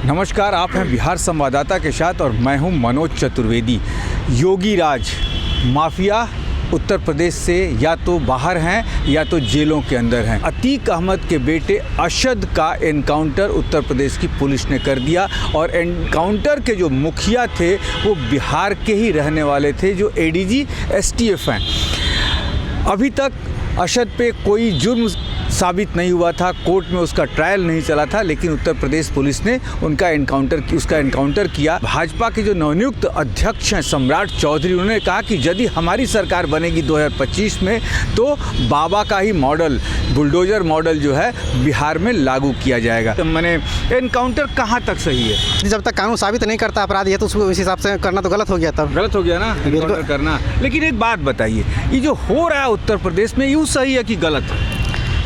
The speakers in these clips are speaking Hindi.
नमस्कार, आप हैं बिहार संवाददाता के साथ और मैं हूं मनोज चतुर्वेदी। योगी राज माफिया उत्तर प्रदेश से या तो बाहर हैं या तो जेलों के अंदर हैं। अतीक अहमद के बेटे अशद का एनकाउंटर उत्तर प्रदेश की पुलिस ने कर दिया और एनकाउंटर के जो मुखिया थे वो बिहार के ही रहने वाले थे, जो एडीजी एसटीएफ हैं। अभी तक अशद पे कोई जुर्म साबित नहीं हुआ था, कोर्ट में उसका ट्रायल नहीं चला था, लेकिन उत्तर प्रदेश पुलिस ने उसका एनकाउंटर किया। भाजपा के जो नवनियुक्त अध्यक्ष हैं सम्राट चौधरी, उन्होंने कहा कि यदि हमारी सरकार बनेगी 2025 में तो बाबा का ही मॉडल, बुलडोजर मॉडल जो है बिहार में लागू किया जाएगा। तो मैंने एनकाउंटर कहाँ तक सही है? जब तक कानून साबित नहीं करता अपराधी है तो उसको इस हिसाब से करना तो गलत हो गया। तब गलत हो गया ना एनकाउंटर करना। लेकिन एक बात बताइए, ये जो हो रहा है उत्तर प्रदेश में, यूँ सही है कि गलत है?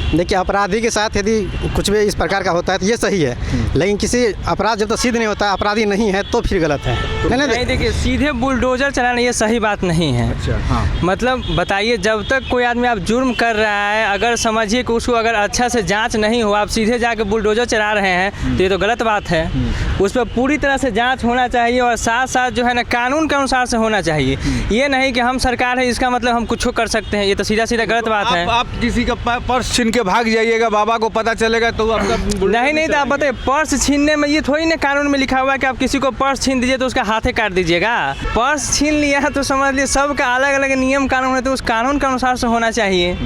देखिए, अपराधी के साथ यदि कुछ भी इस प्रकार का होता है तो ये सही है, लेकिन किसी अपराध जब तक सिद्ध नहीं होता, अपराधी नहीं है तो फिर गलत है। नहीं, देखिए, सीधे बुलडोजर चलाना ये सही बात नहीं है। अच्छा, हाँ। मतलब बताइए, जब तक कोई आदमी आप जुर्म कर रहा है, अगर समझिए कि उसको अगर अच्छा से जांच नहीं हो, आप सीधे जाके बुलडोजर चला रहे हैं तो ये तो गलत बात है। उस पर पूरी तरह से जांच होना चाहिए और साथ साथ जो है ना कानून के अनुसार से होना चाहिए। ये नहीं कि हम सरकार है इसका मतलब हम कुछ कर सकते हैं, ये तो सीधा सीधा गलत बात है। आप किसी का पर्स छीन के भाग जाइएगा, बाबा को पता चलेगा तो आपका नहीं, तो आप बताइए, पर्स छीनने में ये थोड़ी ना कानून में लिखा हुआ है कि आप किसी को पर्स छीन दीजिए तो उसका हाथे काट दीजिएगा। पर्स छीन लिया तो समझ लिए सबका अलग अलग नियम कानून है, तो उस कानून के अनुसार से होना चाहिए।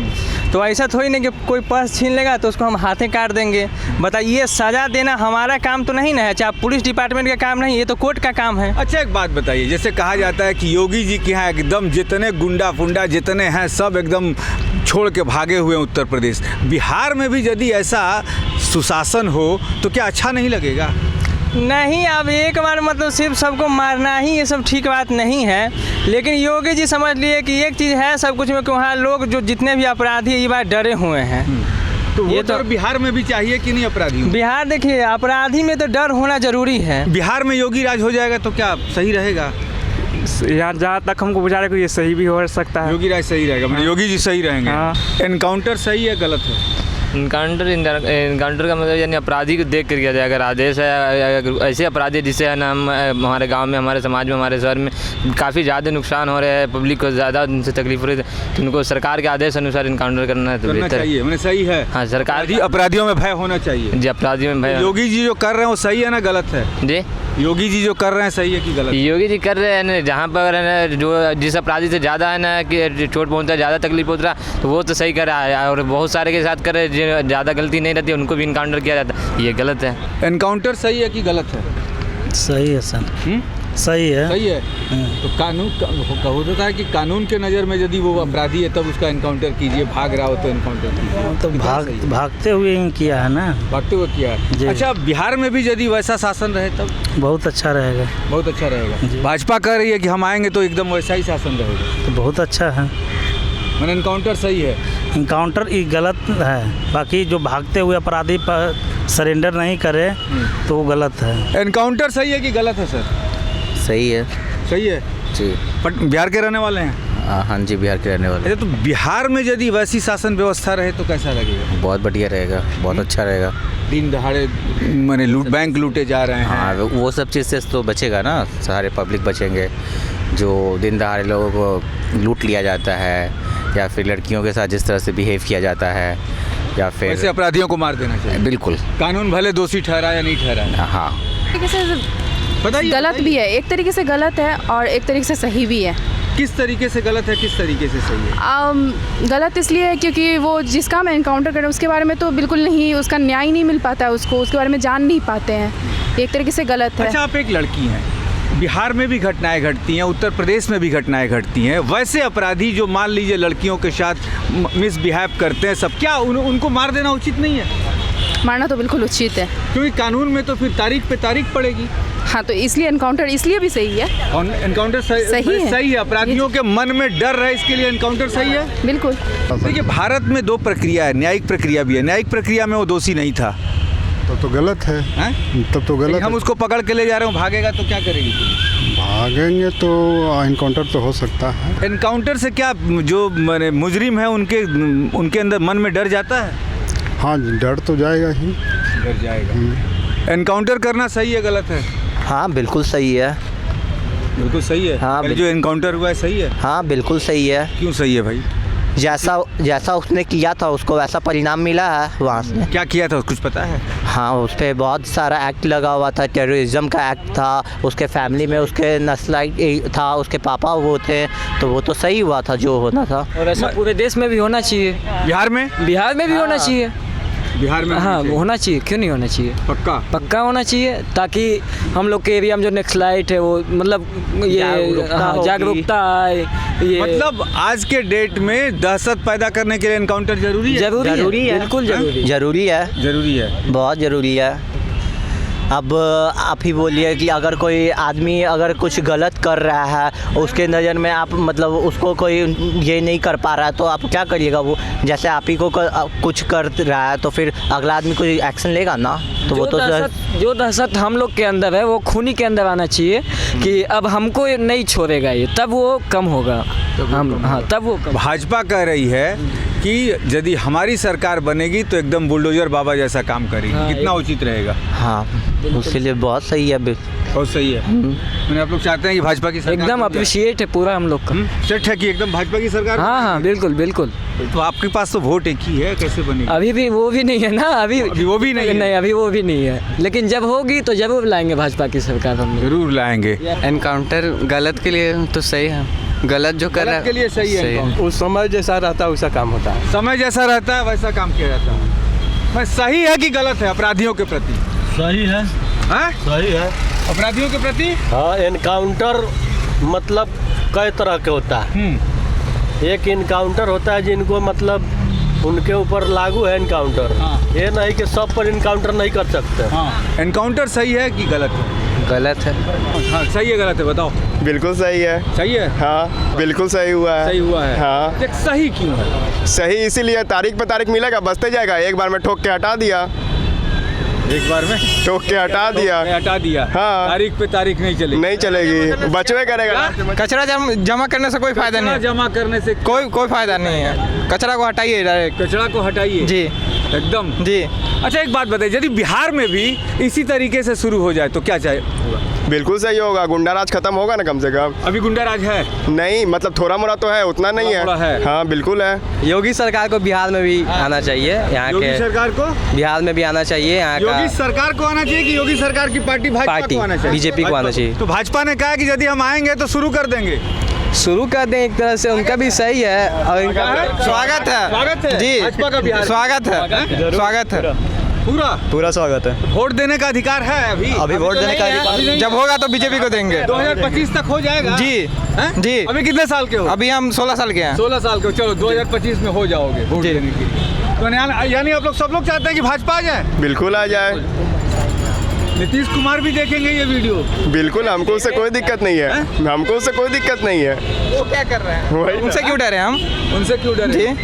तो ऐसा थोड़ी नहीं कि कोई पर्स छीन लेगा तो उसको हम हाथे काट देंगे। बताइए, सज़ा देना हमारा काम तो नहीं ना है, चाहे पुलिस डिपार्टमेंट का काम नहीं, ये तो कोर्ट का काम है। अच्छा, एक बात बताइए, जैसे कहा जाता है कि योगी जी के यहाँ एकदम जितने गुंडा फुंडा जितने हैं सब एकदम छोड़ के भागे हुए हैं उत्तर प्रदेश। बिहार में भी यदि ऐसा सुशासन हो तो क्या अच्छा नहीं लगेगा? नहीं, अब एक बार मतलब सिर्फ सबको मारना ही ये सब ठीक बात नहीं है। लेकिन योगी जी समझ लिए कि एक चीज़ है सब कुछ में कि वहाँ लोग जो जितने भी अपराधी ये बात डरे हुए हैं। तो ये तो बिहार में भी चाहिए कि नहीं अपराधी? बिहार देखिए, अपराधी में तो डर होना जरूरी है। बिहार में योगी राज हो जाएगा तो क्या सही रहेगा? यार, जहाँ तक हमको बुझा रहा है कि ये सही भी हो सकता है। योगी राज सही रहेगा, मतलब योगी जी सही रहेंगे। हाँ। एनकाउंटर सही है गलत है? इनकाउंटर का मतलब यानी अपराधी को देख कर किया जाए। अगर आदेश है, ऐसे अपराधी जिससे है ना हमारे गांव में, हमारे समाज में, हमारे शहर में काफ़ी ज़्यादा नुकसान हो रहे हैं, पब्लिक को ज़्यादा उनसे तकलीफ हो रही है, तो उनको सरकार के आदेश अनुसार इनकाउंटर करना चाहिए। मैंने सही है। हाँ, सरकार अपराधियों में भय होना चाहिए जी, अपराधियों में भय। योगी जी जो कर रहे हैं वो सही है ना गलत है? जी, योगी जी जो कर रहे हैं सही है कि गलत? योगी जी कर रहे हैं ना, जहाँ पर है ना जो जिस अपराधी से ज़्यादा है ना कि चोट पहुँचता है, ज़्यादा तकलीफ पहुँच रहा, तो वो तो सही कर रहा है। और बहुत सारे के साथ कर रहे हैं ज़्यादा गलती नहीं रहती, उनको भी इनकाउंटर किया जाता है, ये गलत है। एनकाउंटर सही है कि गलत है? सही है सर, सही है। सही है। तो कानून होता है कि कानून के नज़र में यदि वो अपराधी है तब उसका एनकाउंटर कीजिए, भाग रहा हो तो एनकाउंटर कीजिए। तो भागते हुए ही किया है ना, भागते हुए किया है। अच्छा, बिहार में भी यदि वैसा शासन रहे तब बहुत अच्छा रहेगा। बहुत अच्छा रहेगा। भाजपा कह रही है कि हम आएंगे तो एकदम वैसा ही शासन रहेगा, तो बहुत अच्छा है। मैंने एनकाउंटर सही है? इनकाउंटर ये गलत है, बाकी जो भागते हुए अपराधी पर सरेंडर नहीं करे तो वो गलत है। एनकाउंटर सही है कि गलत है सर? सही है। सही है जी। बट बिहार के रहने वाले हैं? हाँ जी, बिहार के रहने वाले। अच्छा, तो बिहार में यदि वैसी शासन व्यवस्था रहे तो कैसा लगेगा? बहुत बढ़िया रहेगा, बहुत अच्छा रहेगा। दिन दहाड़े मैंने बैंक लूटे जा रहे हैं। हाँ, वो सब चीज़ से तो बचेगा ना, सारे पब्लिक बचेंगे। जो दिन दहाड़े लोगों को लूट लिया जाता है या फिर लड़कियों के साथ जिस तरह से बिहेव किया जाता है या फिर ऐसे अपराधियों को मार देना चाहिए। बिल्कुल, कानून भले दोषी ठहरा या नहीं ठहरा। हाँ, गलत भी है, एक तरीके से गलत है और एक तरीके से सही भी है। किस तरीके से गलत है, किस तरीके से सही है? गलत इसलिए है क्योंकि वो जिसका हम एनकाउंटर करें उसके बारे में तो बिल्कुल नहीं, उसका न्याय नहीं मिल पाता है, उसको उसके बारे में जान नहीं पाते हैं, एक तरीके से गलत है। अच्छा, आप एक लड़की हैं, बिहार में भी घटनाएं घटती हैं, उत्तर प्रदेश में भी घटनाएं घटती हैं, वैसे अपराधी जो मान लीजिए लड़कियों के साथ मिसबिहेव करते हैं सब, क्या उनको मार देना उचित नहीं है? मारना तो बिल्कुल उचित है, क्योंकि कानून में तो फिर तारीख पे तारीख पड़ेगी। हाँ, तो इसलिए एनकाउंटर इसलिए भी सही है। एनकाउंटर सही है। अपराधियों के मन में डर रहे, इसके लिए एनकाउंटर सही है। बिल्कुल। देखिए, भारत में दो प्रक्रिया है, न्यायिक प्रक्रिया भी है। न्यायिक प्रक्रिया में वो दोषी नहीं था, तो गलत है। तब तो गलत। हम उसको पकड़ के ले जा रहे हो, भागेगा तो क्या करेगी? भागेंगे तो एनकाउंटर तो हो सकता है। एनकाउंटर से क्या जो मुजरिम है उनके अंदर मन में डर जाता है? हाँ, डर तो जाएगा ही। डर जाएगा। एनकाउंटर करना सही है गलत है? हाँ बिल्कुल सही है। बिल्कुल सही है। हाँ, कल जो एनकाउंटर हुआ है सही है? हाँ बिल्कुल सही है। क्यों सही है भाई? जैसा उसने किया था उसको वैसा परिणाम मिला है वहाँ से। क्या किया था कुछ पता है? हाँ उस पर बहुत सारा एक्ट लगा हुआ था, टेररिज्म का एक्ट था, उसके फैमिली में उसके नस्लाइट था, उसके पापा वो थे, तो वो तो सही हुआ था जो होना था। और ऐसा पूरे देश में भी होना चाहिए, बिहार में भी होना चाहिए। बिहार में हाँ होना चाहिए, क्यों नहीं होना चाहिए, पक्का होना चाहिए, ताकि हम लोग के एरिया में जो नक्सलाइट है वो मतलब ये जागरूकता आए। ये मतलब आज के डेट में दहशत पैदा करने के लिए एनकाउंटर जरूरी है? जरूरी है, बिल्कुल जरूरी है, बहुत ज़रूरी है। अब आप ही बोलिए कि अगर कोई आदमी अगर कुछ गलत कर रहा है उसके नज़र में आप मतलब उसको कोई ये नहीं कर पा रहा है तो आप क्या करिएगा? वो जैसे आप ही को कुछ कर रहा है तो फिर अगला आदमी कोई एक्शन लेगा ना, तो वो तो जो दहशत हम लोग के अंदर है वो खूनी के अंदर आना चाहिए कि अब हमको नहीं छोड़ेगा ये, तब वो कम होगा। हाँ तब वो कम। भाजपा कह रही है कि यदि हमारी सरकार बनेगी तो एकदम बुलडोजर बाबा जैसा काम करेगी। हाँ, कितना उचित रहेगा? हाँ उसके लिए बहुत सही है। बहुत सही है। मैंने आप लोग चाहते हैं कि भाजपा की सरकार एकदम अप्रिशिएट है पूरा हम लोग का। सेट है कि एकदम भाजपा की सरकार? हाँ बिल्कुल। तो आपके पास तो वोट एक ही है, कैसे बनेगी? अभी भी वो भी नहीं है ना, अभी वो भी नहीं है। अभी वो भी नहीं है, लेकिन जब होगी तो जरूर लाएंगे भाजपा की सरकार, हम लोग जरूर लाएंगे। एनकाउंटर गलत के लिए तो सही है, गलत जो कर रहा है के लिए सही है। उस समय जैसा रहता है वैसा काम होता है। समय जैसा रहता है वैसा काम किया जाता है। मैं सही है कि गलत है अपराधियों के प्रति? सही है। हाँ? सही है अपराधियों के प्रति। हाँ एनकाउंटर मतलब कई तरह के होता है। एक इनकाउंटर होता है जिनको मतलब उनके ऊपर लागू है इनकाउंटर। ये नहीं कि सब पर इनकाउंटर नहीं कर सकते। एनकाउंटर सही है कि गलत है? गलत है। हाँ सही है गलत है बताओ? बिल्कुल सही है। सही है? हाँ बिल्कुल सही हुआ है। सही हुआ है। हाँ सही क्यों है? सही इसीलिए तारीख पे तारीख मिलेगा, बचते जाएगा। एक बार में ठोक के हटा दिया, एक बार में ठोक के हटा दिया। हाँ तारीख पे तारीख नहीं चलेगी, बचवे करेगा। कचरा जमा करने से कोई फायदा नहीं, जमा करने से कोई फायदा नहीं है। कचरा को हटाइए डायरेक्ट, कचरा को हटाइए जी एकदम जी। अच्छा एक बात बताइए, यदि बिहार में भी इसी तरीके से शुरू हो जाए तो क्या चाहिए? बिल्कुल सही होगा, गुंडा राज खत्म होगा ना कम से कम। अभी गुंडा राज है? नहीं मतलब थोड़ा मोड़ा तो है, उतना नहीं है। हाँ बिल्कुल है। योगी सरकार को बिहार में भी आना चाहिए, यहाँ योगी सरकार को बिहार में भी आना चाहिए। यहाँ योगी सरकार को आना चाहिए कि योगी सरकार की पार्टी भाजपा को आना चाहिए? बीजेपी को आना चाहिए। तो भाजपा ने कहा कि यदि हम आएंगे तो शुरू कर देंगे। शुरू कर दें एक तरह से, उनका भी सही है और इनका स्वागत है जी। भाजपा का बिहार स्वागत है, पूरा स्वागत है। वोट देने का अधिकार है अभी वोट देने का अधिकार जब होगा तो बीजेपी को देंगे। 2025 तक हो जाएगा जी। अभी कितने साल के हो? अभी हम 16 साल के हैं। 16 साल के हो, चलो 2025 में हो जाओगे वोट देने के लिए। तो यानी आप लोग सब लोग चाहते हैं कि भाजपा आ जाए? बिल्कुल आ जाए। नीतीश कुमार भी देखेंगे ये वीडियो? बिल्कुल, हमको उससे कोई दिक्कत नहीं है। हमको उससे कोई दिक्कत नहीं है। वो क्या कर रहे हैं? उनसे क्यों डरे हम? उनसे क्यों डरे?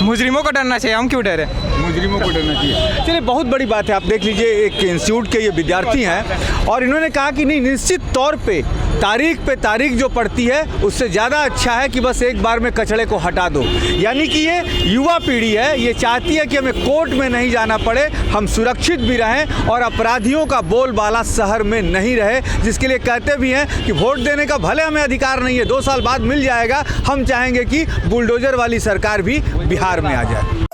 मुजरिमों को डरना चाहिए, हम क्यों डरे? मुजरिमों को डरना चाहिए। चलिए बहुत बड़ी बात है। आप देख लीजिए एक इंस्टीट्यूट के ये विद्यार्थी हैं और इन्होंने कहा कि नहीं, निश्चित तौर पे तारीख जो पड़ती है उससे ज़्यादा अच्छा है कि बस एक बार में कचड़े को हटा दो। यानी कि ये युवा पीढ़ी है, ये चाहती है कि हमें कोर्ट में नहीं जाना पड़े, हम सुरक्षित भी रहें और अपराधियों का बोलबाला शहर में नहीं रहे, जिसके लिए कहते भी हैं कि वोट देने का भले हमें अधिकार नहीं है, 2 साल बाद मिल जाएगा, हम चाहेंगे कि बुलडोजर वाली सरकार भी बिहार में आ जाए।